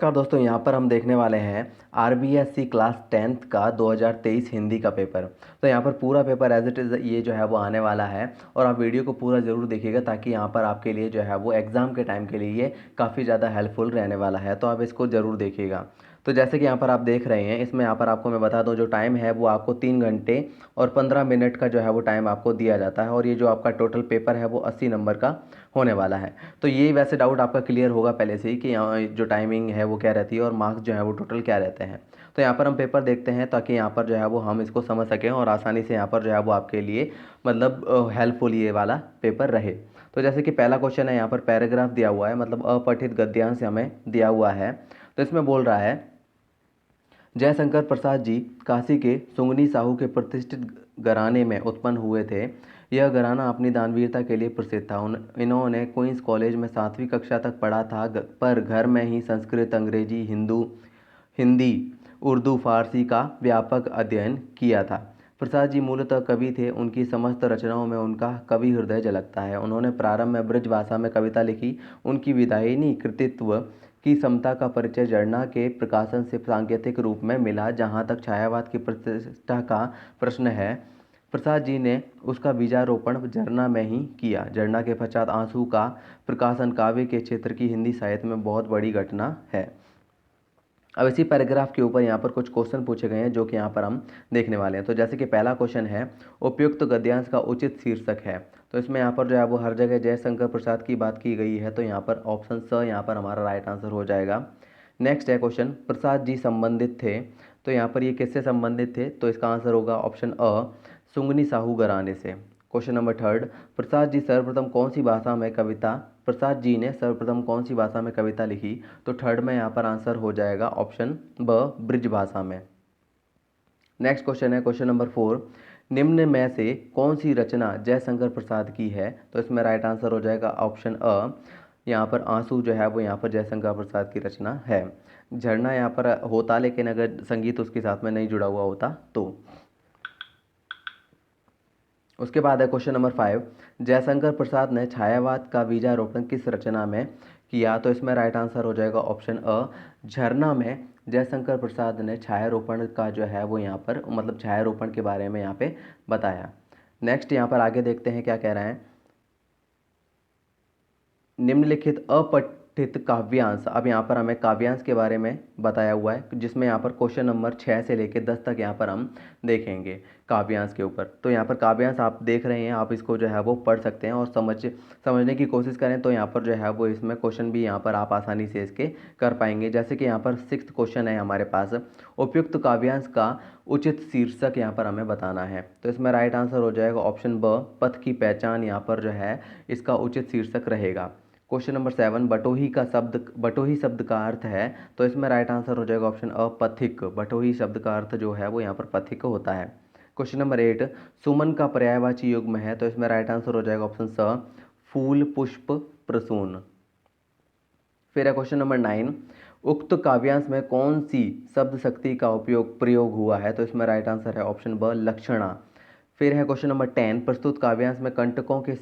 नमस्कार दोस्तों, यहाँ पर हम देखने वाले हैं आरबीएससी क्लास 10th का 2023 हिंदी का पेपर। तो यहाँ पर पूरा पेपर एज इट इज़ ये जो है वो आने वाला है और आप वीडियो को पूरा ज़रूर देखिएगा ताकि यहाँ पर आपके लिए जो है वो एग्ज़ाम के टाइम के लिए ये काफ़ी ज़्यादा हेल्पफुल रहने वाला है। तो आप इसको ज़रूर देखिएगा। तो जैसे कि यहाँ पर आप देख रहे हैं, इसमें यहाँ पर आपको मैं बता दूँ, जो टाइम है वो आपको 3 घंटे और 15 मिनट का जो है वो टाइम आपको दिया जाता है और ये जो आपका टोटल पेपर है वो 80 नंबर का होने वाला है। तो ये वैसे डाउट आपका क्लियर होगा पहले से ही कि यहाँ जो टाइमिंग है वो क्या रहती है और मार्क्स जो है वो टोटल क्या रहते हैं। तो यहाँ पर हम पेपर देखते हैं ताकि यहाँ पर जो है वो हम इसको समझ सकें और आसानी से यहाँ पर जो है वो आपके लिए मतलब हेल्पफुल ये वाला पेपर रहे। तो जैसे कि पहला क्वेश्चन है, यहाँ पर पैराग्राफ दिया हुआ है, मतलब अपठित गद्यांश हमें दिया हुआ है। तो इसमें बोल रहा है, जयशंकर प्रसाद जी काशी के सुंगनी साहू के प्रतिष्ठित घराने में उत्पन्न हुए थे। यह घराना अपनी दानवीरता के लिए प्रसिद्ध था। इन्होंने क्वींस कॉलेज में 7वीं कक्षा तक पढ़ा था, पर घर में ही संस्कृत, अंग्रेजी, हिंदी, उर्दू, फारसी का व्यापक अध्ययन किया था। प्रसाद जी मूलतः कवि थे। उनकी समस्त रचनाओं में उनका कवि हृदय झलकता है। उन्होंने प्रारंभ में ब्रज भाषा में कविता लिखी। उनकी विधायिनी कृतित्व की समता का परिचय झरना के प्रकाशन से सांकेतिक रूप में मिला। जहाँ तक छायावाद की प्रतिष्ठा का प्रश्न है, प्रसाद जी ने उसका बीजारोपण झरना में ही किया। झरना के पश्चात आंसू का प्रकाशन काव्य के क्षेत्र की हिंदी साहित्य में बहुत बड़ी घटना है। अब इसी पैराग्राफ के ऊपर यहाँ पर कुछ क्वेश्चन पूछे गए हैं जो कि यहाँ पर हम देखने वाले हैं। तो जैसे कि पहला क्वेश्चन है, उपयुक्त गद्यांश का उचित शीर्षक है। तो इसमें यहाँ पर जो है वो हर जगह जयशंकर प्रसाद की बात की गई है, तो यहाँ पर ऑप्शन स यहाँ पर हमारा राइट आंसर हो जाएगा। नेक्स्ट है क्वेश्चन, प्रसाद जी संबंधित थे। तो यहाँ पर ये किससे संबंधित थे? तो इसका आंसर होगा ऑप्शन अ, सुंगनी साहू घराने से। Question number third, Prasad ji ने सर्वप्रथम कौन सी भाषा में कविता लिखी? तो थर्ड में यहाँ पर आंसर हो जाएगा ऑप्शन ब, ब्रिज भाषा में। नेक्स्ट क्वेश्चन है क्वेश्चन नंबर 4, निम्न में से कौन सी रचना जयशंकर प्रसाद की है? तो इसमें राइट आंसर हो जाएगा ऑप्शन अ, यहाँ पर आंसू जो है वो यहाँ पर जयशंकर प्रसाद की रचना है। झरना यहाँ पर होता, लेकिन अगर संगीत उसके साथ में नहीं जुड़ा हुआ होता तो। उसके बाद है क्वेश्चन नंबर 5, जयशंकर प्रसाद ने छायावाद का बीजारोपण किस रचना में किया? तो इसमें राइट आंसर हो जाएगा ऑप्शन अ, झरना में जयशंकर प्रसाद ने छायारोपण का जो है वो यहाँ पर मतलब छायारोपण के बारे में यहाँ पे बताया। नेक्स्ट यहाँ पर आगे देखते हैं क्या कह रहे हैं, निम्नलिखित अपठित काव्यांश। अब यहाँ पर हमें काव्यांश के बारे में बताया हुआ है, जिसमें यहाँ पर क्वेश्चन नंबर 6 से लेकर 10 तक यहाँ पर हम देखेंगे काव्यांश के ऊपर। तो यहाँ पर काव्यांश आप देख रहे हैं, आप इसको जो है वो पढ़ सकते हैं और समझने की कोशिश करें तो यहाँ पर जो है वो इसमें क्वेश्चन भी यहाँ पर आप आसानी से इसके कर पाएंगे। जैसे कि यहाँ पर 6th क्वेश्चन है हमारे पास, उपयुक्त काव्यांश का उचित शीर्षक यहाँ पर हमें बताना है। तो इसमें राइट आंसर हो जाएगा ऑप्शन ब, पथ की पहचान यहाँ पर जो है इसका उचित शीर्षक रहेगा। क्वेश्चन नंबर 7, बटोही शब्द का अर्थ है। तो इसमें राइट आंसर हो जाएगा ऑप्शन अ, पथिक। बटोही शब्द का अर्थ जो है वो यहाँ पर पथिक होता है। क्वेश्चन नंबर 8, सुमन का पर्यायवाची युग्म है। तो इसमें राइट आंसर हो जाएगा ऑप्शन स, फूल, पुष्प, प्रसून। फिर है क्वेश्चन नंबर 9, उक्त काव्यांश में कौन सी शब्द शक्ति का प्रयोग हुआ है? तो इसमें राइट आंसर है ऑप्शन ब, लक्षणा। फिर है क्वेश्चन नंबर 10, प्रस्तुत काव्यांश में कंटकों के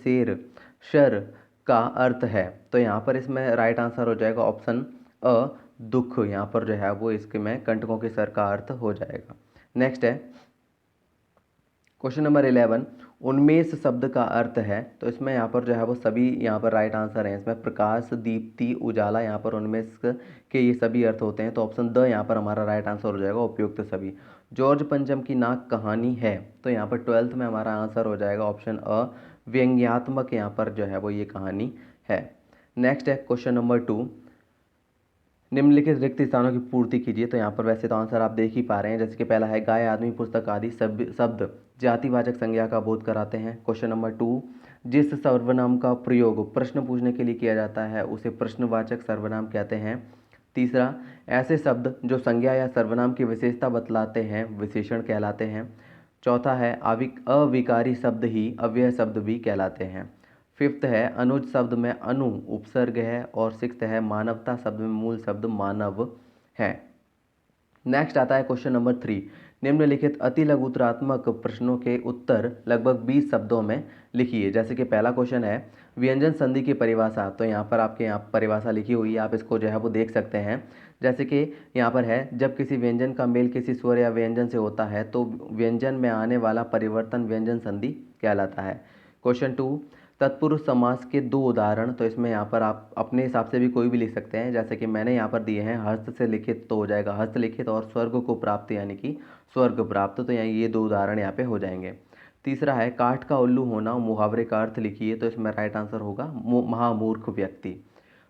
शर का अर्थ है। तो यहाँ पर इसमें राइट आंसर हो जाएगा ऑप्शन अ, दुख। यहाँ पर जो है वो इसके में कंटकों के सर का अर्थ हो जाएगा। नेक्स्ट है क्वेश्चन नंबर 11, उन्मेष शब्द का अर्थ है। तो इसमें यहाँ पर जो है वो सभी यहाँ पर राइट आंसर हैं। इसमें प्रकाश, दीप्ति, उजाला, यहाँ पर उन्मेष के ये सभी अर्थ होते हैं। तो ऑप्शन द यहाँ पर हमारा राइट आंसर हो जाएगा, उपयुक्त सभी। जॉर्ज पंचम की नाक कहानी है। तो यहाँ पर 12th में हमारा आंसर हो जाएगा ऑप्शन अ, व्यंग्यात्मक यहाँ पर जो है वो ये कहानी है। नेक्स्ट है क्वेश्चन नंबर 2, निम्नलिखित रिक्त स्थानों की पूर्ति कीजिए। तो यहाँ पर वैसे तो आंसर आप देख ही पा रहे हैं, जैसे कि पहला है, गाय, आदमी, पुस्तक आदि शब्द जातिवाचक संज्ञा का बोध कराते हैं। क्वेश्चन नंबर 2, जिस सर्वनाम का प्रयोग प्रश्न पूछने के लिए किया जाता है उसे प्रश्नवाचक सर्वनाम कहते हैं। तीसरा, ऐसे शब्द जो संज्ञा या सर्वनाम की विशेषता बतलाते हैं विशेषण कहलाते हैं। चौथा है, अविकारी शब्द ही अव्यय शब्द भी कहलाते हैं। फिफ्थ है, अनुज शब्द में अनु उपसर्ग है। और सिक्स्थ है, मानवता शब्द में मूल शब्द मानव है। नेक्स्ट आता है क्वेश्चन नंबर 3। निम्नलिखित अति लघुतरात्मक प्रश्नों के उत्तर लगभग 20 शब्दों में लिखिए। जैसे कि पहला क्वेश्चन है व्यंजन संधि की परिभाषा। तो यहाँ पर आपके यहाँ परिभाषा लिखी हुई है, आप इसको जो है वो देख सकते हैं। जैसे कि यहाँ पर है, जब किसी व्यंजन का मेल किसी स्वर या व्यंजन से होता है तो व्यंजन में आने वाला परिवर्तन व्यंजन संधि कहलाता है। क्वेश्चन 2, तत्पुरुष समास के 2 उदाहरण। तो इसमें यहाँ पर आप अपने हिसाब से भी कोई भी लिख सकते हैं, जैसे कि मैंने यहाँ पर दिए हैं हस्त से लिखित, तो हो जाएगा हस्तलिखित, और स्वर्ग को प्राप्त यानी कि स्वर्ग प्राप्त। तो यहाँ ये 2 उदाहरण यहाँ पे हो जाएंगे। तीसरा है काठ का उल्लू होना, मुहावरे का अर्थ लिखिए। तो इसमें राइट आंसर होगा महामूर्ख व्यक्ति।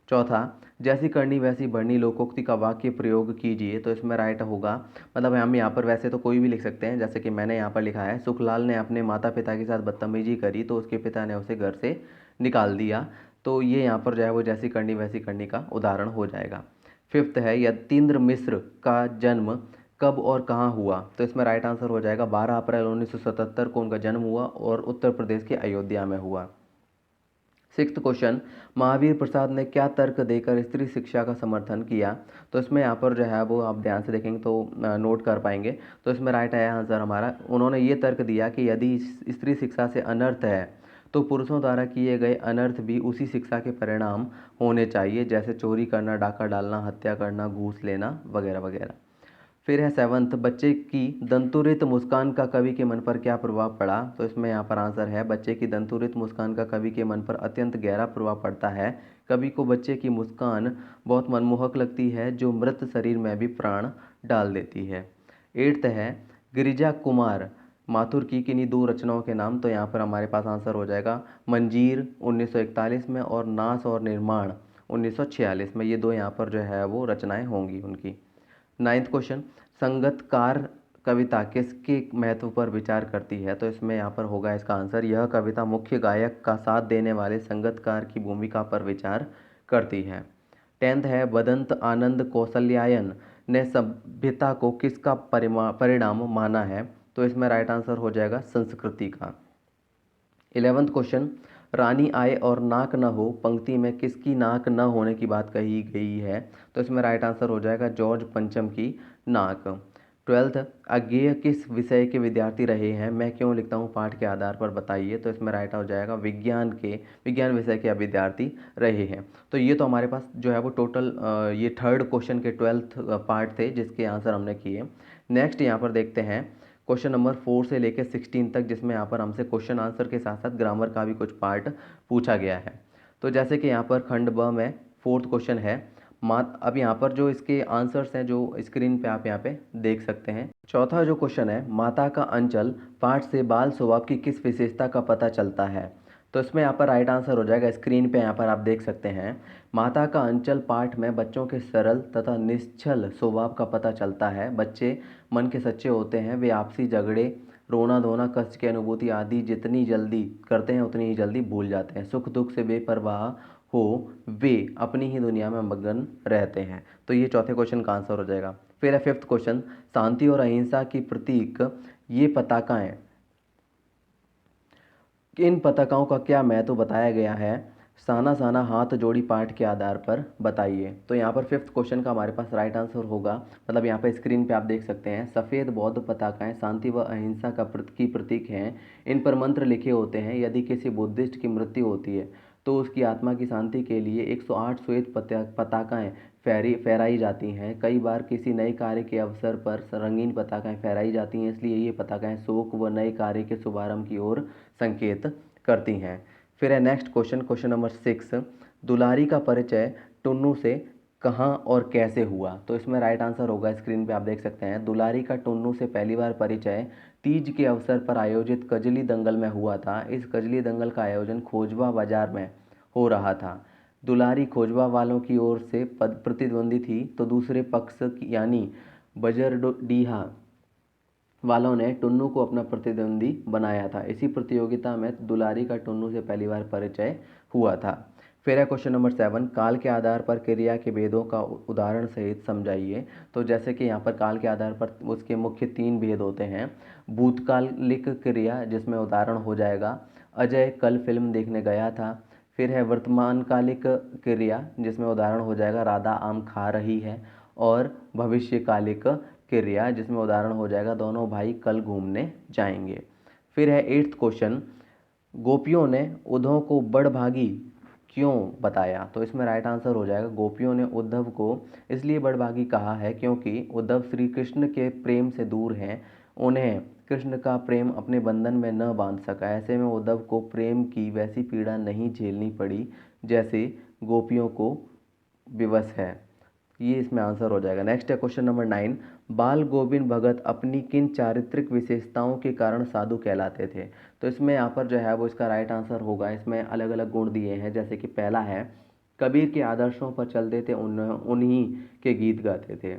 चौथा, जैसी करनी वैसी बढ़नी लोकोक्ति का वाक्य प्रयोग कीजिए। तो इसमें राइट होगा, मतलब हम यहाँ पर वैसे तो कोई भी लिख सकते हैं, जैसे कि मैंने यहाँ पर लिखा है सुखलाल ने अपने माता पिता के साथ बदतमीजी करी तो उसके पिता ने उसे घर से निकाल दिया। तो ये यहाँ पर जो है वो जैसी करनी वैसी करनी का उदाहरण हो जाएगा। फिफ्थ है यतीन्द्र मिश्र का जन्म कब और कहाँ हुआ। तो इसमें राइट आंसर हो जाएगा 12 अप्रैल 1977 को उनका जन्म हुआ और उत्तर प्रदेश के अयोध्या में हुआ। सिक्स्थ क्वेश्चन, महावीर प्रसाद ने क्या तर्क देकर स्त्री शिक्षा का समर्थन किया। तो इसमें यहाँ पर जो है वो आप ध्यान से देखेंगे तो नोट कर पाएंगे। तो इसमें राइट है आंसर हमारा, उन्होंने ये तर्क दिया कि यदि स्त्री शिक्षा से अनर्थ है तो पुरुषों द्वारा किए गए अनर्थ भी उसी शिक्षा के परिणाम होने चाहिए, जैसे चोरी करना, डाका डालना, हत्या करना, घूस लेना वगैरह वगैरह। फिर है सेवंथ, बच्चे की दंतुरित मुस्कान का कवि के मन पर क्या प्रभाव पड़ा। तो इसमें यहाँ पर आंसर है बच्चे की दंतुरित मुस्कान का कवि के मन पर अत्यंत गहरा प्रभाव पड़ता है। कवि को बच्चे की मुस्कान बहुत मनमोहक लगती है जो मृत शरीर में भी प्राण डाल देती है। एट्थ है गिरिजा कुमार माथुर की किन्हीं 2 रचनाओं के नाम। तो यहाँ पर हमारे पास आंसर हो जाएगा मंजीर 1941 में और नाश और निर्माण 1946 में। ये 2 यहाँ पर जो है वो रचनाएं होंगी उनकी। नाइन्थ क्वेश्चन, संगतकार कविता किसके महत्व पर विचार करती है। तो इसमें यहाँ पर होगा इसका आंसर, यह कविता मुख्य गायक का साथ देने वाले संगतकार की भूमिका पर विचार करती है। टेंथ है बदंत आनंद कौशल्यायन ने सभ्यता को किसका परिणाम माना है। तो इसमें राइट आंसर हो जाएगा संस्कृति का। 11th क्वेश्चन, रानी आए और नाक न हो पंक्ति में किसकी नाक न होने की बात कही गई है। तो इसमें राइट आंसर हो जाएगा जॉर्ज पंचम की नाक। 12th, अज्ञेय किस विषय के विद्यार्थी रहे हैं, मैं क्यों लिखता हूँ पाठ के आधार पर बताइए। तो इसमें राइट हो जाएगा विज्ञान विषय के विद्यार्थी रहे हैं। तो ये तो हमारे पास जो है वो टोटल ये थर्ड क्वेश्चन के 12th पार्ट थे जिसके आंसर हमने किए। नेक्स्ट यहाँ पर देखते हैं क्वेश्चन नंबर 4 से लेकर 16 तक, जिसमें यहाँ पर हमसे क्वेश्चन आंसर के साथ साथ ग्रामर का भी कुछ पार्ट पूछा गया है। तो जैसे कि यहाँ पर खंड ब में 4th क्वेश्चन है अब यहाँ पर जो इसके आंसर्स हैं जो स्क्रीन पे आप यहाँ पे देख सकते हैं। चौथा जो क्वेश्चन है, माता का अंचल पाठ से बाल स्वभाव की किस विशेषता का पता चलता है। तो इसमें यहाँ पर राइट आंसर हो जाएगा, स्क्रीन पे यहाँ पर आप देख सकते हैं, माता का अंचल पाठ में बच्चों के सरल तथा निश्चल स्वभाव का पता चलता है। बच्चे मन के सच्चे होते हैं, वे आपसी झगड़े, रोना धोना, कष्ट की अनुभूति आदि जितनी जल्दी करते हैं उतनी ही जल्दी भूल जाते हैं। सुख दुख से बेपरवाह हो वे अपनी ही दुनिया में मगन रहते हैं। तो ये चौथे क्वेश्चन का आंसर हो जाएगा। फिर है 5th क्वेश्चन, शांति और अहिंसा की प्रतीक ये पताकाएं, इन पताकाओं का क्या महत्व बताया गया है, साना साना हाथ जोड़ी पाठ के आधार पर बताइए। तो यहाँ पर 5th क्वेश्चन का हमारे पास राइट आंसर होगा, मतलब यहाँ पर स्क्रीन पे आप देख सकते हैं, सफ़ेद बौद्ध पताकाएं शांति व अहिंसा की प्रतीक हैं। इन पर मंत्र लिखे होते हैं, यदि किसी बुद्धिस्ट की मृत्यु होती है तो उसकी आत्मा की शांति के लिए 108 श्वेत पताकाएं फहराई जाती हैं। कई बार किसी नए कार्य के अवसर पर रंगीन पताकाएं फहराई जाती हैं, इसलिए ये पताकाएं शोक व नए कार्य के शुभारंभ की ओर संकेत करती हैं। फिर है नेक्स्ट क्वेश्चन, क्वेश्चन नंबर 6, दुलारी का परिचय टुन्नू से कहाँ और कैसे हुआ। तो इसमें राइट आंसर होगा, स्क्रीन पे आप देख सकते हैं, दुलारी का टुन्नू से पहली बार परिचय तीज के अवसर पर आयोजित कजली दंगल में हुआ था। इस कजली दंगल का आयोजन खोजबा बाजार में हो रहा था। दुलारी खोजबा वालों की ओर से प्रतिद्वंदी थी तो दूसरे पक्ष यानी बजरडीहा वालों ने टुन्नू को अपना प्रतिद्वंदी बनाया था। इसी प्रतियोगिता में दुलारी का टुन्नू से पहली बार परिचय हुआ था। फिर है क्वेश्चन नंबर 7, काल के आधार पर क्रिया के भेदों का उदाहरण सहित समझाइए। तो जैसे कि यहाँ पर काल के आधार पर उसके मुख्य 3 भेद होते हैं। भूतकालिक क्रिया जिसमें उदाहरण हो जाएगा अजय कल फिल्म देखने गया था। फिर है वर्तमानकालिक क्रिया जिसमें उदाहरण हो जाएगा राधा आम खा रही है। और भविष्यकालिक क्रिया, जिसमें उदाहरण हो जाएगा दोनों भाई कल घूमने जाएंगे। फिर है 8th क्वेश्चन, गोपियों ने उद्धव को बड़भागी क्यों बताया? तो इसमें राइट आंसर हो जाएगा गोपियों ने उद्धव को इसलिए बड़भागी कहा है क्योंकि उद्धव श्री कृष्ण के प्रेम से दूर हैं, उन्हें कृष्ण का प्रेम अपने बंधन में न बांध सका। ऐसे में उद्धव को प्रेम की वैसी पीड़ा नहीं झेलनी पड़ी जैसे गोपियों को विवश है। ये इसमें आंसर हो जाएगा। नेक्स्ट है क्वेश्चन नंबर 9, बाल गोविंद भगत अपनी किन चारित्रिक विशेषताओं के कारण साधु कहलाते थे? तो इसमें यहाँ पर जो है वो इसका राइट आंसर होगा। इसमें अलग अलग गुण दिए हैं, जैसे कि पहला है कबीर के आदर्शों पर चलते थे, उन्हीं के गीत गाते थे।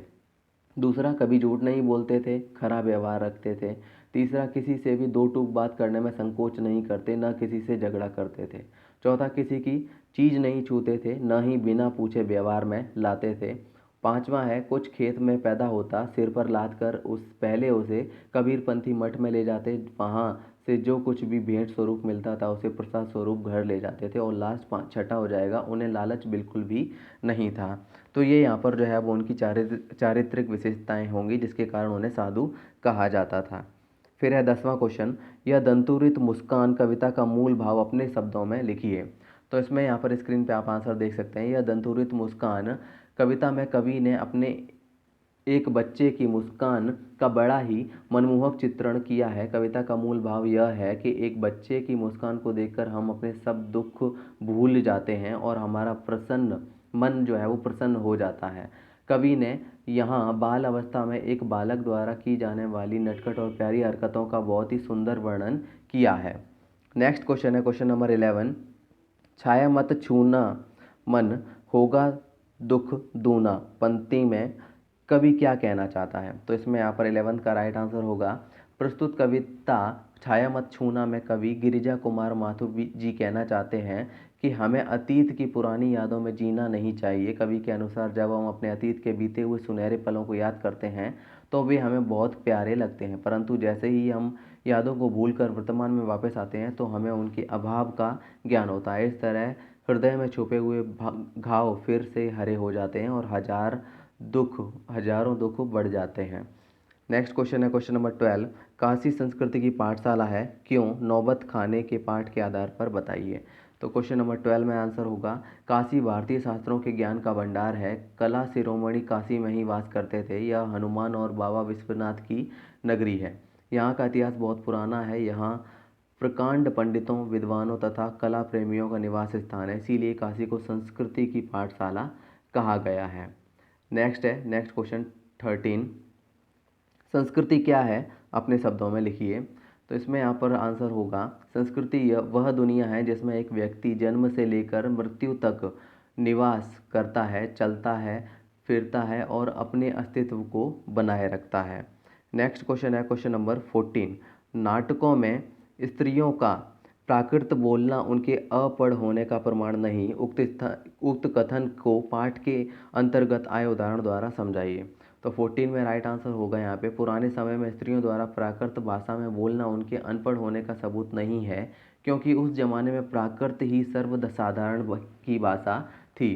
दूसरा, कभी झूठ नहीं बोलते थे, खरा व्यवहार रखते थे। तीसरा, किसी से भी दो टूक बात करने में संकोच नहीं करते, न किसी से झगड़ा करते थे। चौथा, किसी की चीज़ नहीं छूते थे, न ही बिना पूछे व्यवहार में लाते थे। पांचवा है कुछ खेत में पैदा होता, सिर पर लाद कर उसे कबीरपंथी मठ में ले जाते, वहाँ से जो कुछ भी भेंट स्वरूप मिलता था उसे प्रसाद स्वरूप घर ले जाते थे। और लास्ट छठा हो जाएगा, उन्हें लालच बिल्कुल भी नहीं था। तो ये यहाँ पर जो है वो उनकी चारित्रिक विशेषताएं होंगी जिसके कारण उन्हें साधु कहा जाता था। फिर है 10वां क्वेश्चन, यह दंतुरित मुस्कान कविता का मूल भाव अपने शब्दों में लिखिए। तो इसमें यहाँ पर स्क्रीन पे आप आंसर देख सकते हैं। यह दंतुरित मुस्कान कविता में कवि ने अपने एक बच्चे की मुस्कान का बड़ा ही मनमोहक चित्रण किया है। कविता का मूल भाव यह है कि एक बच्चे की मुस्कान को देखकर हम अपने सब दुख भूल जाते हैं और हमारा मन जो है वो प्रसन्न हो जाता है। कवि ने यहाँ बाल अवस्था में एक बालक द्वारा की जाने वाली नटखट और प्यारी हरकतों का बहुत ही सुंदर वर्णन किया है। नेक्स्ट क्वेश्चन है क्वेश्चन नंबर 11, छाया मत छूना मन होगा दुख दूना पंक्ति में कवि क्या कहना चाहता है? तो इसमें यहाँ पर 11th का राइट आंसर होगा, प्रस्तुत कविता छाया मत छूना में कवि गिरिजा कुमार माथुर जी कहना चाहते हैं कि हमें अतीत की पुरानी यादों में जीना नहीं चाहिए। कवि के अनुसार जब हम अपने अतीत के बीते हुए सुनहरे पलों को याद करते हैं तो वे हमें बहुत प्यारे लगते हैं, परंतु जैसे ही हम यादों को भूलकर वर्तमान में वापस आते हैं तो हमें उनके अभाव का ज्ञान होता है। इस तरह हृदय में छुपे हुए घाव फिर से हरे हो जाते हैं और हजारों दुख बढ़ जाते हैं। नेक्स्ट क्वेश्चन है क्वेश्चन नंबर 12, काशी संस्कृति की पाठशाला है, क्यों? नौबत खाने के पाठ के आधार पर बताइए। तो क्वेश्चन नंबर 12 में आंसर होगा, काशी भारतीय शास्त्रों के ज्ञान का भंडार है, कला शिरोमणि काशी में ही वास करते थे, यह हनुमान और बाबा विश्वनाथ की नगरी है। यहाँ का इतिहास बहुत पुराना है, यहाँ प्रकांड पंडितों, विद्वानों तथा कला प्रेमियों का निवास स्थान है, इसीलिए काशी को संस्कृति की पाठशाला कहा गया है। नेक्स्ट क्वेश्चन 13, संस्कृति क्या है? अपने शब्दों में लिखिए। तो इसमें यहाँ पर आंसर होगा, संस्कृति वह दुनिया है जिसमें एक व्यक्ति जन्म से लेकर मृत्यु तक निवास करता है, चलता है, फिरता है और अपने अस्तित्व को बनाए रखता है। नेक्स्ट क्वेश्चन है क्वेश्चन नंबर 14, नाटकों में स्त्रियों का प्राकृत बोलना उनके अपढ़ होने का प्रमाण नहीं, उक्त कथन को पाठ के अंतर्गत आए उदाहरण द्वारा समझाइए। तो 14 में राइट आंसर होगा यहाँ पे, पुराने समय में स्त्रियों द्वारा प्राकृत भाषा में बोलना उनके अनपढ़ होने का सबूत नहीं है, क्योंकि उस जमाने में प्राकृत ही सर्वसाधारण की भाषा थी।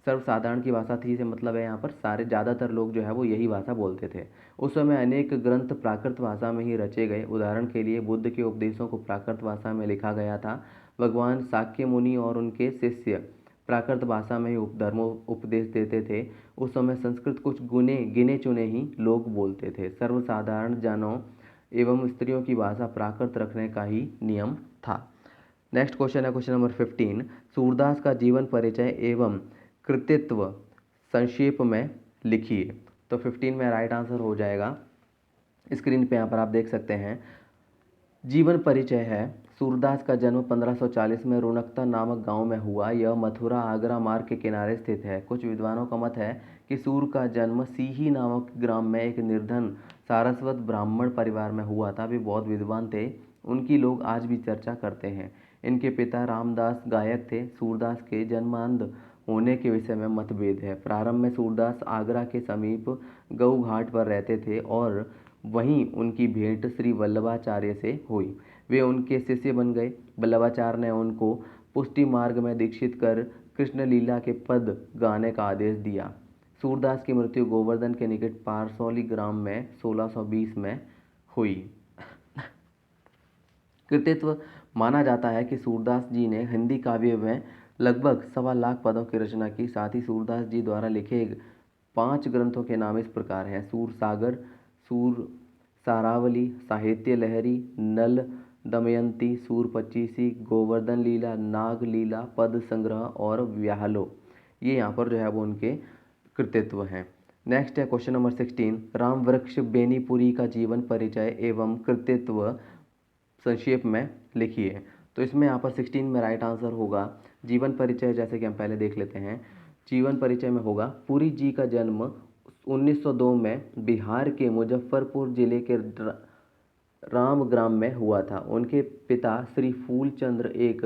सर्वसाधारण की भाषा थी से मतलब है यहाँ पर सारे ज़्यादातर लोग जो है वो यही भाषा बोलते थे। उस समय अनेक ग्रंथ प्राकृत भाषा में ही रचे गए। उदाहरण के लिए बुद्ध के उपदेशों को प्राकृत भाषा में लिखा गया था। भगवान शाक्य मुनि और उनके शिष्य प्राकृत भाषा में ही उपदेश देते थे। उस समय संस्कृत कुछ गिने चुने ही लोग बोलते थे। सर्वसाधारण जनों एवं स्त्रियों की भाषा प्राकृत रखने का ही नियम था। नेक्स्ट क्वेश्चन है क्वेश्चन नंबर 15, सूरदास का जीवन परिचय एवं कृतित्व संक्षेप में लिखिए। तो 15 में राइट आंसर हो जाएगा, स्क्रीन पे यहाँ पर आप देख सकते हैं, जीवन परिचय है। सूरदास का जन्म 1540 में रुणकता नामक गांव में हुआ। यह मथुरा आगरा मार्ग के किनारे स्थित है। कुछ विद्वानों का मत है कि सूर का जन्म सीही नामक ग्राम में एक निर्धन सारस्वत ब्राह्मण परिवार में हुआ था। वे बहुत विद्वान थे, उनकी लोग आज भी चर्चा करते हैं। इनके पिता रामदास गायक थे। सूरदास के जन्मांध होने के विषय में मतभेद है। प्रारंभ में सूरदास आगरा के समीप गऊ घाट पर रहते थे और वहीं उनकी भेंट श्री वल्लभाचार्य से हुई। वे उनके शिष्य बन गए। वल्लभाचार्य ने उनको पुष्टि मार्ग में दीक्षित कर कृष्ण लीला के पद गाने का आदेश दिया। सूरदास की मृत्यु गोवर्धन के निकट पारसौली ग्राम में 1620 में हुई। कृतित्व माना जाता है कि सूरदास जी ने हिंदी काव्य में लगभग 1.25 पदों की रचना की। साथ ही सूरदास जी द्वारा लिखे 5 ग्रंथों के नाम इस प्रकार हैं: सूर सागर, सूर सारावली, साहित्य लहरी, नल दमयंती, सूर पचीसी, गोवर्धन लीला, नाग लीला, पद संग्रह और व्याहलो। ये यहाँ पर जो है वो उनके कृतित्व हैं। नेक्स्ट है क्वेश्चन नंबर 16, राम वृक्ष बेनीपुरी का जीवन परिचय एवं कृतित्व संक्षेप में लिखिए। तो इसमें यहाँ पर 16 में राइट आंसर होगा जीवन परिचय। जैसे कि हम पहले देख लेते हैं, जीवन परिचय में होगा पुरी जी का जन्म 1902 में बिहार के मुजफ्फरपुर जिले के राम ग्राम में हुआ था। उनके पिता श्री फूलचंद्र एक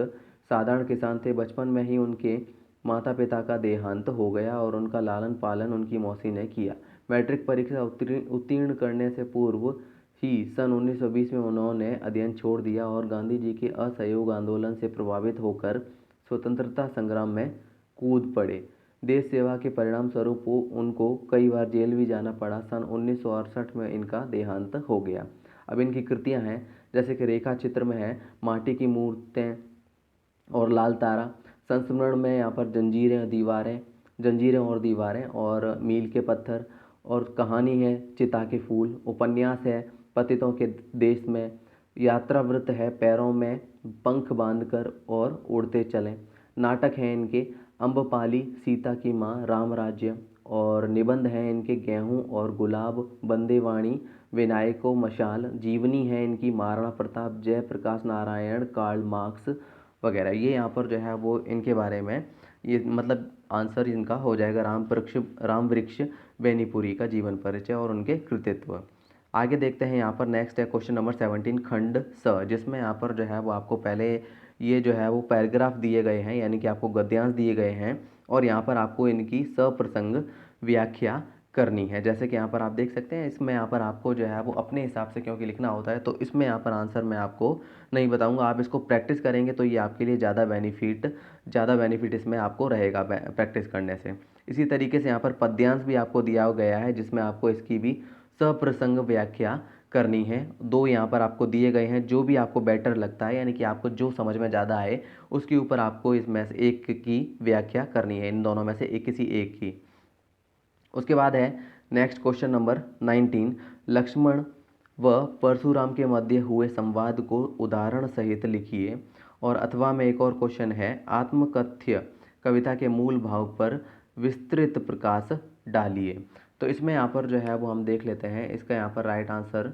साधारण किसान थे। बचपन में ही उनके माता पिता का देहांत हो गया और उनका लालन पालन उनकी मौसी ने किया। मैट्रिक परीक्षा उत्तीर्ण करने से पूर्व ही सन 1920 में उन्होंने अध्ययन छोड़ दिया और गांधी जी के असहयोग आंदोलन से प्रभावित होकर स्वतंत्रता संग्राम में कूद पड़े। देश सेवा के परिणाम स्वरूप उनको कई बार जेल भी जाना पड़ा। सन 1968 में इनका देहांत हो गया। अब इनकी कृतियां हैं, जैसे कि रेखा चित्र में है माटी की मूर्तें और लाल तारा, संस्मरण में यहाँ पर जंजीरें और दीवारें और मील के पत्थर, और कहानी है चिता के फूल, उपन्यास है पतितों के देश में, यात्रावृत्त है पैरों में पंख बांधकर और उड़ते चलें, नाटक हैं इनके अम्बपाली, सीता की माँ, राम राज्य, और निबंध हैं इनके गेहूं और गुलाब, बंदेवाणी, विनायको, मशाल, जीवनी है इनकी महाराणा प्रताप, जयप्रकाश नारायण, कार्ल मार्क्स वगैरह। ये यहाँ पर जो है वो इनके बारे में ये मतलब आंसर इनका हो जाएगा राम वृक्ष बेनीपुरी का जीवन परिचय और उनके कृतित्व। आगे देखते हैं यहाँ पर नेक्स्ट है क्वेश्चन नंबर 17 खंड स, जिसमें यहाँ पर जो है वो आपको पहले ये जो है वो पैराग्राफ दिए गए हैं, यानी कि आपको गद्यांश दिए गए हैं और यहाँ पर आपको इनकी सप्रसंग व्याख्या करनी है। जैसे कि यहाँ पर आप देख सकते हैं, इसमें यहाँ पर आपको जो है वो अपने हिसाब से क्योंकि लिखना होता है, तो इसमें यहाँ पर आंसर मैं आपको नहीं बताऊंगा। आप इसको प्रैक्टिस करेंगे तो ये आपके लिए ज़्यादा बेनिफिट इसमें आपको रहेगा प्रैक्टिस करने से। इसी तरीके से यहाँ पर पद्यांश भी आपको दिया गया है, जिसमें आपको इसकी भी सप्रसंग व्याख्या करनी है। 2 यहाँ पर आपको दिए गए हैं, जो भी आपको बेटर लगता है, यानी कि आपको जो समझ में ज़्यादा आए उसके ऊपर आपको इसमें से एक की व्याख्या करनी है, इन दोनों में से किसी एक की। उसके बाद है नेक्स्ट क्वेश्चन नंबर 19, लक्ष्मण व परशुराम के मध्य हुए संवाद को उदाहरण सहित लिखिए। और अथवा में एक और क्वेश्चन है, आत्मकथ्य कविता के मूल भाव पर विस्तृत प्रकाश डालिए। तो इसमें यहाँ पर जो है वो हम देख लेते हैं इसका यहाँ पर राइट आंसर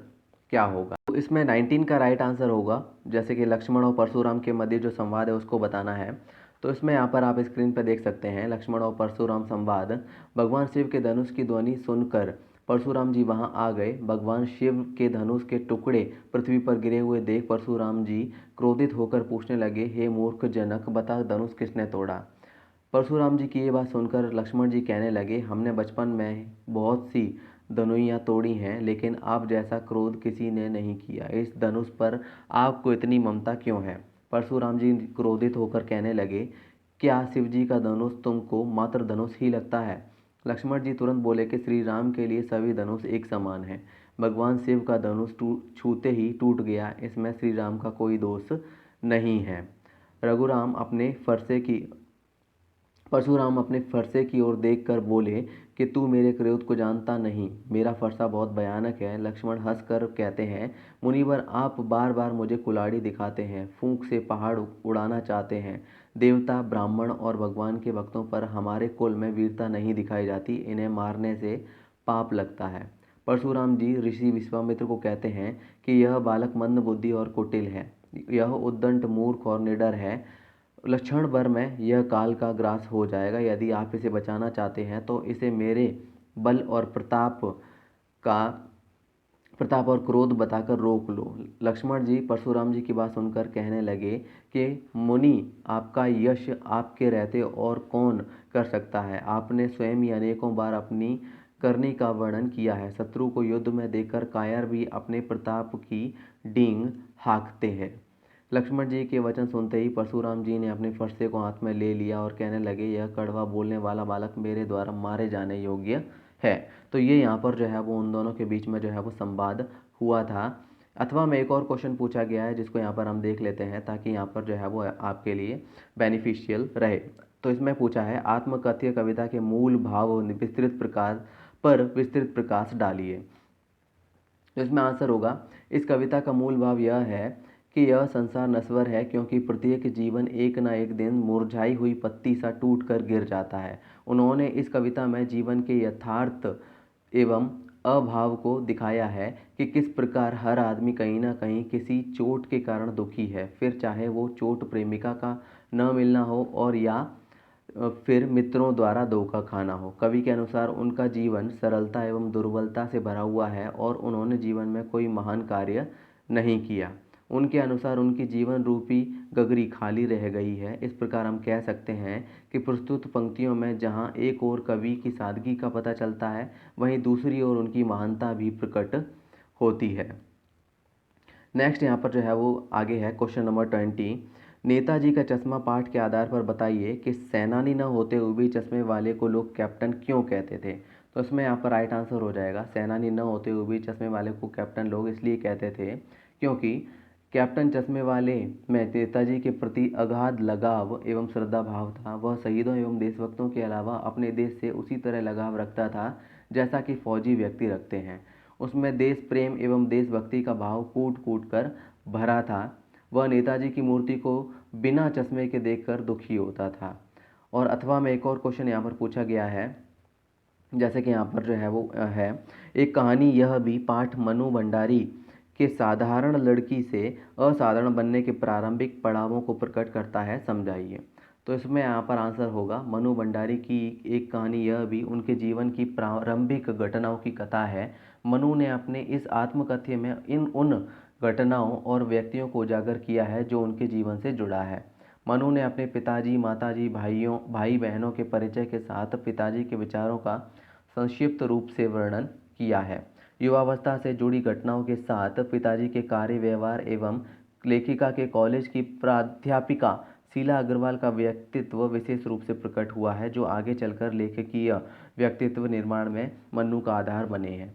क्या होगा। तो इसमें 19 का राइट आंसर होगा, जैसे कि लक्ष्मण और परशुराम के मध्य जो संवाद है उसको बताना है। तो इसमें यहाँ पर आप स्क्रीन पर देख सकते हैं लक्ष्मण और परशुराम संवाद। भगवान शिव के धनुष की ध्वनि सुनकर परशुराम जी वहां आ गए। भगवान शिव के धनुष के टुकड़े पृथ्वी पर गिरे हुए देख परशुराम जी क्रोधित होकर पूछने लगे, हे मूर्ख जनक, बता धनुष किसने तोड़ा। परशुराम जी की ये बात सुनकर लक्ष्मण जी कहने लगे, हमने बचपन में बहुत सी धनुइयाँ तोड़ी हैं, लेकिन आप जैसा क्रोध किसी ने नहीं किया। इस धनुष पर आपको इतनी ममता क्यों है। परशुराम जी क्रोधित होकर कहने लगे, क्या शिव जी का धनुष तुमको मात्र धनुष ही लगता है। लक्ष्मण जी तुरंत बोले कि श्री राम के लिए सभी धनुष एक समान है। भगवान शिव का धनुष छूते ही टूट गया, इसमें श्री राम का कोई दोष नहीं है। परशुराम अपने फरसे की ओर देखकर बोले कि तू मेरे क्रोध को जानता नहीं, मेरा फरसा बहुत भयानक है। लक्ष्मण हंसकर कहते हैं, मुनिवर आप बार बार मुझे कुल्हाड़ी दिखाते हैं, फूंक से पहाड़ उड़ाना चाहते हैं। देवता, ब्राह्मण और भगवान के भक्तों पर हमारे कुल में वीरता नहीं दिखाई जाती, इन्हें मारने से पाप लगता है। परशुराम जी ऋषि विश्वामित्र को कहते हैं कि यह बालक मंद बुद्धि और कुटिल है, यह उद्दंड, मूर्ख और निडर है। लक्षण भर में यह काल का ग्रास हो जाएगा। यदि आप इसे बचाना चाहते हैं तो इसे मेरे बल और प्रताप और क्रोध बताकर रोक लो। लक्ष्मण जी परशुराम जी की बात सुनकर कहने लगे कि मुनि, आपका यश आपके रहते और कौन कर सकता है। आपने स्वयं ही अनेकों बार अपनी करनी का वर्णन किया है। शत्रु को युद्ध में देखकर कायर भी अपने प्रताप की डींग हाँकते हैं। लक्ष्मण जी के वचन सुनते ही परशुराम जी ने अपने फरसे को हाथ में ले लिया और कहने लगे, यह कड़वा बोलने वाला बालक मेरे द्वारा मारे जाने योग्य है। तो ये यहाँ पर जो है वो उन दोनों के बीच में जो है वो संवाद हुआ था। अथवा में एक और क्वेश्चन पूछा गया है जिसको यहाँ पर हम देख लेते हैं ताकि यहाँ पर जो है वो आपके लिए बेनिफिशियल रहे। तो इसमें पूछा है, आत्मकथ्य कविता के मूल भाव विस्तृत प्रकाश डालिए। तो इसमें आंसर होगा, इस कविता का मूल भाव यह है कि यह संसार नश्वर है, क्योंकि प्रत्येक जीवन एक न एक दिन मुरझाई हुई पत्ती सा टूट कर गिर जाता है। उन्होंने इस कविता में जीवन के यथार्थ एवं अभाव को दिखाया है कि किस प्रकार हर आदमी कहीं ना कहीं किसी चोट के कारण दुखी है, फिर चाहे वो चोट प्रेमिका का न मिलना हो और या फिर मित्रों द्वारा धोखा खाना हो। कवि के अनुसार उनका जीवन सरलता एवं दुर्बलता से भरा हुआ है और उन्होंने जीवन में कोई महान कार्य नहीं किया। उनके अनुसार उनकी जीवन रूपी गगरी खाली रह गई है। इस प्रकार हम कह सकते हैं कि प्रस्तुत पंक्तियों में जहाँ एक ओर कवि की सादगी का पता चलता है, वहीं दूसरी ओर उनकी महानता भी प्रकट होती है। नेक्स्ट यहाँ पर जो है वो आगे है क्वेश्चन नंबर 20। नेताजी का चश्मा पाठ के आधार पर बताइए कि सेनानी न होते हुए भी चश्मे वाले को लोग कैप्टन क्यों कहते थे। तो इसमें यहाँ पर राइट आंसर हो जाएगा, सेनानी न होते हुए भी चश्मे वाले को कैप्टन लोग इसलिए कहते थे क्योंकि कैप्टन चश्मे वाले में नेताजी के प्रति अगाध लगाव एवं श्रद्धा भाव था। वह शहीदों एवं देशभक्तों के अलावा अपने देश से उसी तरह लगाव रखता था जैसा कि फौजी व्यक्ति रखते हैं। उसमें देश प्रेम एवं देशभक्ति का भाव कूट कूट कर भरा था। वह नेताजी की मूर्ति को बिना चश्मे के देखकर दुखी होता था। और अथवा में एक और क्वेश्चन यहाँ पर पूछा गया है, जैसे कि यहाँ पर जो है वो है, एक कहानी यह भी पाठ मनु भंडारी के साधारण लड़की से असाधारण बनने के प्रारंभिक पड़ावों को प्रकट करता है, समझाइए। तो इसमें यहाँ पर आंसर होगा, मनु भंडारी की एक कहानी यह भी उनके जीवन की प्रारंभिक घटनाओं की कथा है। मनु ने अपने इस आत्मकथ्य में उन घटनाओं और व्यक्तियों को उजागर किया है जो उनके जीवन से जुड़ा है। मनु ने अपने पिताजी, माताजी, भाई बहनों के परिचय के साथ पिताजी के विचारों का संक्षिप्त रूप से वर्णन किया है। युवावस्था से जुड़ी घटनाओं के साथ पिताजी के कार्य व्यवहार एवं लेखिका के कॉलेज की प्राध्यापिका शीला अग्रवाल का व्यक्तित्व विशेष रूप से प्रकट हुआ है, जो आगे चलकर लेखकीय व्यक्तित्व निर्माण में मनु का आधार बने हैं।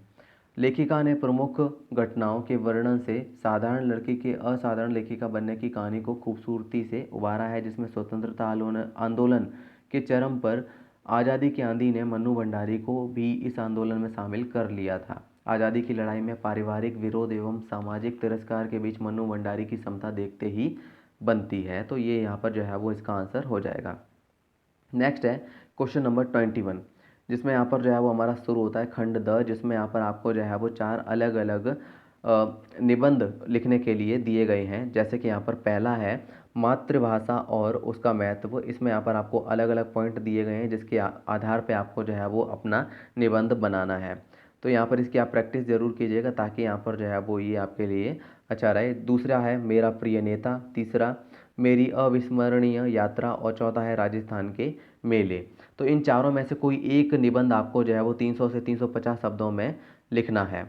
लेखिका ने प्रमुख घटनाओं के वर्णन से साधारण लड़की के असाधारण लेखिका बनने की कहानी को खूबसूरती से उभारा है, जिसमें स्वतंत्रता आंदोलन के चरम पर आज़ादी की आंधी ने मनु भंडारी को भी इस आंदोलन में शामिल कर लिया था। आज़ादी की लड़ाई में पारिवारिक विरोध एवं सामाजिक तिरस्कार के बीच मनु भंडारी की क्षमता देखते ही बनती है। तो ये यहाँ पर जो है वो इसका आंसर हो जाएगा। नेक्स्ट है क्वेश्चन नंबर 21, जिसमें यहाँ पर जो है वो हमारा शुरू होता है खंड द, जिसमें यहाँ पर आपको जो है वो 4 अलग अलग निबंध लिखने के लिए दिए गए हैं। जैसे कि यहाँ पर पहला है मातृभाषा और उसका महत्व। इसमें यहाँ पर आपको अलग अलग पॉइंट दिए गए हैं जिसके आधार पे आपको जो है वो अपना निबंध बनाना है। तो यहाँ पर इसकी आप प्रैक्टिस ज़रूर कीजिएगा ताकि यहाँ पर जो है वो ये आपके लिए अच्छा रहे। दूसरा है मेरा प्रिय नेता, तीसरा मेरी अविस्मरणीय यात्रा और चौथा है राजस्थान के मेले। तो इन चारों में से कोई एक निबंध आपको जो है वो 300 से 350 शब्दों में लिखना है।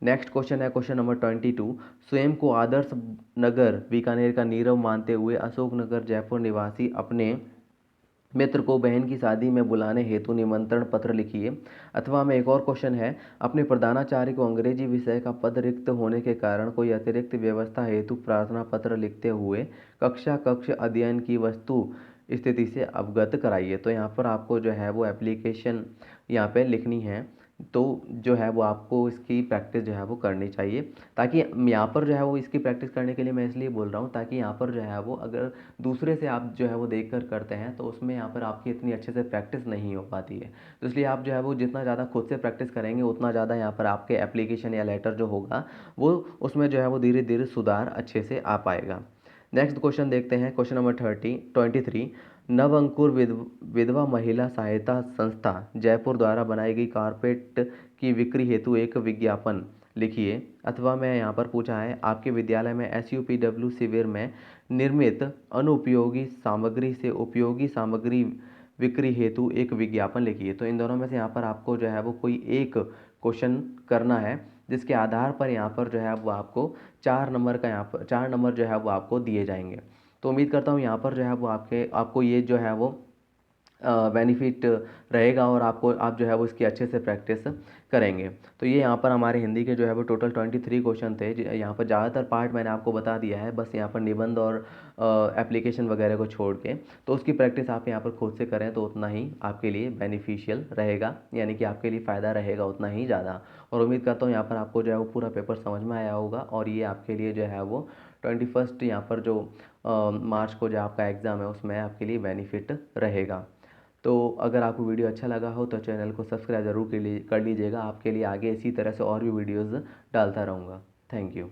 नेक्स्ट क्वेश्चन है क्वेश्चन नंबर 22, स्वयं को आदर्श नगर बीकानेर का नीरव मानते हुए अशोकनगर जयपुर निवासी अपने मित्र को बहन की शादी में बुलाने हेतु निमंत्रण पत्र लिखिए। अथवा में एक और क्वेश्चन है, अपने प्रधानाचार्य को अंग्रेजी विषय का पद रिक्त होने के कारण कोई अतिरिक्त व्यवस्था हेतु प्रार्थना पत्र लिखते हुए कक्ष अध्ययन की वस्तु स्थिति से अवगत कराइए। तो यहाँ पर आपको जो है वो एप्लीकेशन यहाँ पे लिखनी है। तो जो है वो आपको इसकी प्रैक्टिस जो है वो करनी चाहिए, ताकि यहाँ पर जो है वो इसकी प्रैक्टिस करने के लिए मैं इसलिए बोल रहा हूँ ताकि यहाँ पर जो है वो अगर दूसरे से आप जो है वो देख कर करते हैं तो उसमें यहाँ पर आपकी इतनी अच्छे से प्रैक्टिस नहीं हो पाती है। तो इसलिए आप जो है वो जितना ज़्यादा खुद से प्रैक्टिस करेंगे उतना ज़्यादा यहाँ पर आपके एप्लीकेशन या लेटर जो होगा वो उसमें जो है वो धीरे धीरे सुधार अच्छे से आ पाएगा। नेक्स्ट क्वेश्चन देखते हैं क्वेश्चन नंबर 23, नव अंकुर विधवा महिला सहायता संस्था जयपुर द्वारा बनाई गई कारपेट की बिक्री हेतु एक विज्ञापन लिखिए। अथवा में यहाँ पर पूछा है, आपके विद्यालय में SUPW शिविर में निर्मित अनुपयोगी सामग्री से उपयोगी सामग्री बिक्री हेतु एक विज्ञापन लिखिए। तो इन दोनों में से यहाँ पर आपको जो है वो कोई एक क्वेश्चन करना है। जिसके आधार पर यहाँ पर जो है वो आपको 4 नंबर का यहाँ पर 4 नंबर जो है वो आपको दिए जाएंगे। तो उम्मीद करता हूँ यहाँ पर जो है वो आपको ये जो है वो बेनिफिट रहेगा और आप जो है वो इसकी अच्छे से प्रैक्टिस करेंगे। तो ये यहाँ पर हमारे हिंदी के जो है वो टोटल 23 क्वेश्चन थे। यहाँ पर ज़्यादातर पार्ट मैंने आपको बता दिया है, बस यहाँ पर निबंध और एप्लीकेशन वगैरह को छोड़ के। तो उसकी प्रैक्टिस आप यहाँ पर खुद से करें तो उतना ही आपके लिए बेनिफिशियल रहेगा, यानी कि आपके लिए फ़ायदा रहेगा उतना ही ज़्यादा। और उम्मीद करता हूँ यहाँ पर आपको जो है वो पूरा पेपर समझ में आया होगा और ये आपके लिए जो है वो 21 यहाँ पर जो मार्च को जो आपका एग्ज़ाम है उसमें आपके लिए बेनिफिट रहेगा। तो अगर आपको वीडियो अच्छा लगा हो तो चैनल को सब्सक्राइब ज़रूर कर लीजिएगा। आपके लिए आगे इसी तरह से और भी वीडियोज़ डालता रहूँगा। Thank you.